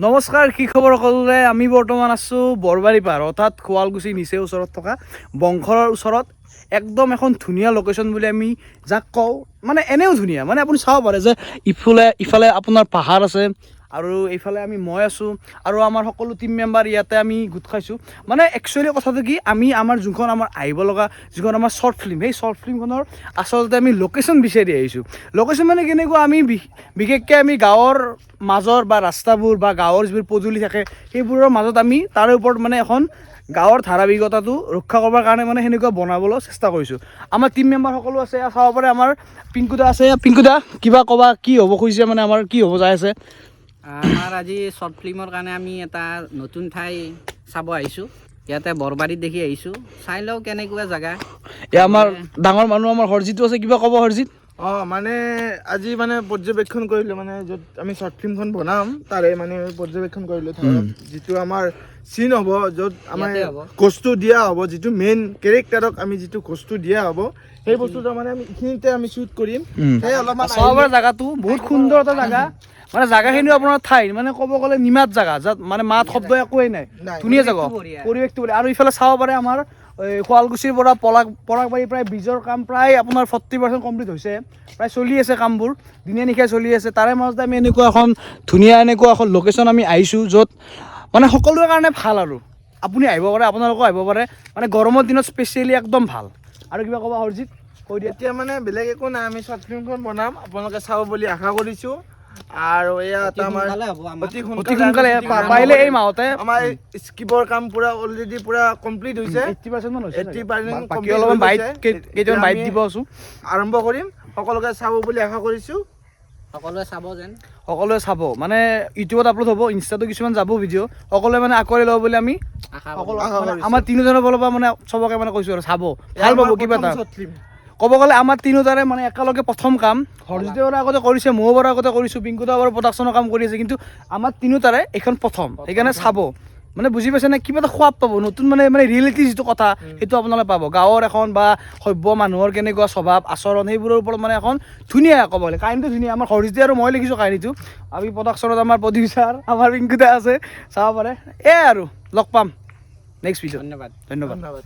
নমস্কাৰ, কি খবৰ সকলোৰে? আমি বৰ্তমান আছোঁ বৰবাৰী পাৰ অৰ্থাৎ শুৱালকুছি নিচে ওচৰত থকা বংশৰৰ ওচৰত একদম এখন ধুনীয়া লোকেশ্যন বুলি আমি যাক কওঁ। মানে এনেও ধুনীয়া, মানে আপুনি চাব পাৰে যে ইফালে আপোনাৰ পাহাৰ আছে আৰু এইফালে মই আছোঁ আৰু আমাৰ সকলো টিম মেম্বাৰ ইয়াতে আমি গোট খাইছোঁ। মানে একচুৱেলি কথাটো কি, আমি আমাৰ যোনখন আমাৰ আহিব লগা যিখন আমাৰ শ্বৰ্ট ফিল্ম, সেই শ্বৰ্ট ফিল্মখনৰ আচলতে আমি লোকেশ্যন বিচাৰি আহিছোঁ। লোকেশ্যন মানে কেনেকুৱা, আমি বিশেষকৈ আমি গাঁৱৰ মাজৰ বা ৰাস্তাবোৰ বা গাঁৱৰ যিবোৰ পদূলি থাকে সেইবোৰৰ মাজত আমি তাৰে ওপৰত মানে এখন গাঁৱৰ ধাৰাবাহিকতাটো ৰক্ষা কৰিবৰ কাৰণে মানে সেনেকুৱা বনাবলৈ চেষ্টা কৰিছোঁ। আমাৰ টিম মেম্বাৰ সকলো আছে, চাব পাৰে আমাৰ পিংকুদা আছে। পিংকুদা, কিবা ক'বা, কি হ'ব খুজিছে, মানে আমাৰ কি হ'ব যাই আছে? আমাৰ আজি শ্বৰ্ট ফিল্মৰ কাৰণে আমি এটা নতুন ঠাই চাব আহিছোঁ। ইয়াতে বৰবাৰীত দেখি আহিছোঁ, চাই লওঁ কেনেকুৱা জেগা। এই আমাৰ ডাঙৰ মানুহ আমাৰ হৰজিতো আছে, কিবা ক'ব হৰজিত? মানে আজি মানে পৰ্যবেক্ষণ কৰিলোঁ, মানে য'ত আমি শ্বৰ্ট ফিল্মখন বনাম তাৰে মানে পৰ্যবেক্ষণ কৰিলোঁ। যিটো আমাৰ চিন হ'ব, য'ত আমাৰ কষ্টটো দিয়া হ'ব, যিটো মেইন কেৰেক্টাৰক আমি যিটো কষ্টটো দিয়া হ'ব, সেই বস্তুটো মানে আমি এইখিনিতে আমি শ্বুট কৰিম। সেই অলপমান জেগাটো বহুত সুন্দৰ এটা জেগা, মানে জেগাখিনিও আপোনাৰ ঠাই মানে ক'ব গ'লে নিমাত জেগা, য'ত মানে মাত শব্দ একোৱেই নাই, ধুনীয়া জেগা, পৰিৱেশটো। আৰু ইফালে চাব পাৰে আমাৰ শুৱালকুছিৰ পৰা পৰাগবাৰী প্ৰায় ব্ৰিজৰ কাম প্ৰায় আপোনাৰ 40% কমপ্লিট হৈছে, প্ৰায় চলি আছে কামবোৰ, দিনে নিশাই চলি আছে। তাৰে মাজতে আমি এনেকুৱা এখন ধুনীয়া লোকেশ্যন আমি আহিছোঁ, য'ত মানে সকলোৰে কাৰণে ভাল। আৰু আপুনি আহিব পাৰে, আপোনালোকেও আহিব পাৰে, মানে গৰমৰ দিনত স্পেচিয়েলি একদম ভাল। আৰু কিবা ক'বা হৰজিত? কৈ দিয়া। এতিয়া মানে বেলেগ একো নাই, আমি শ্বৰ্ট ফিল্মখন বনাম, আপোনালোকে চাব বুলি আশা কৰিছোঁ। আৰু এয়া আমাৰ অতি সোনকালে পাৰিলে এই মাহতে আমাৰ স্ক্ৰিপ্টৰ কাম পুৰা অলৰেডি পুৰা কমপ্লিট হৈছে, 80% মান হৈছে, 80% বাকী অলপমান কেইটামান বাইট দিব আছোঁ, আৰম্ভ কৰিম। সকলোকে চাব বুলি আশা কৰিছোঁ। সকলোৱে চাব, মানে ইউটিউবত আপলোড হ'ব, ইনষ্টাতো কিছুমান যাব ভিডিঅ', সকলোৱে মানে আঁকোৱালি ল'ব বুলি আমি আমাৰ তিনিজনৰ ফালৰ পৰা মানে চবকে মানে কৈছোঁ আৰু চাব, ভাল পাব কিবা এটা। ক'ব গ'লে আমাৰ তিনিওটাৰে মানে একেলগে প্ৰথম কাম। হৰজিতে বাৰু আগতে কৰিছে, ময়ো বাৰু আগতে কৰিছোঁ, পিংকুদা বাৰু প্ৰডাকশ্যনৰ কাম কৰি আছে, কিন্তু আমাৰ তিনিওটাৰে এইখন প্ৰথম, সেইকাৰণে চাব। মানে বুজি পাইছে নে? কিবা এটা সোৱাদ পাব, নতুন মানে ৰিয়েলিটি যিটো কথা সেইটো আপোনালোকে পাব। গাঁৱৰ এখন বা সভ্য মানুহৰ কেনেকুৱা স্বভাৱ আচৰণ, সেইবোৰৰ ওপৰত মানে এখন ধুনীয়া, ক'ব গ'লে কাহিনীটো ধুনীয়া। আমাৰ হৰজিতে আৰু মই লিখিছোঁ কাহিনীটো, আমি প্ৰডাকশ্যনত আমাৰ প্ৰডিউচাৰ আমাৰ পিংকুদা আছে, চাব পাৰে। আৰু লগ পাম নেক্সট ভিডিঅ'ত। ধন্যবাদ। ধন্যবাদ।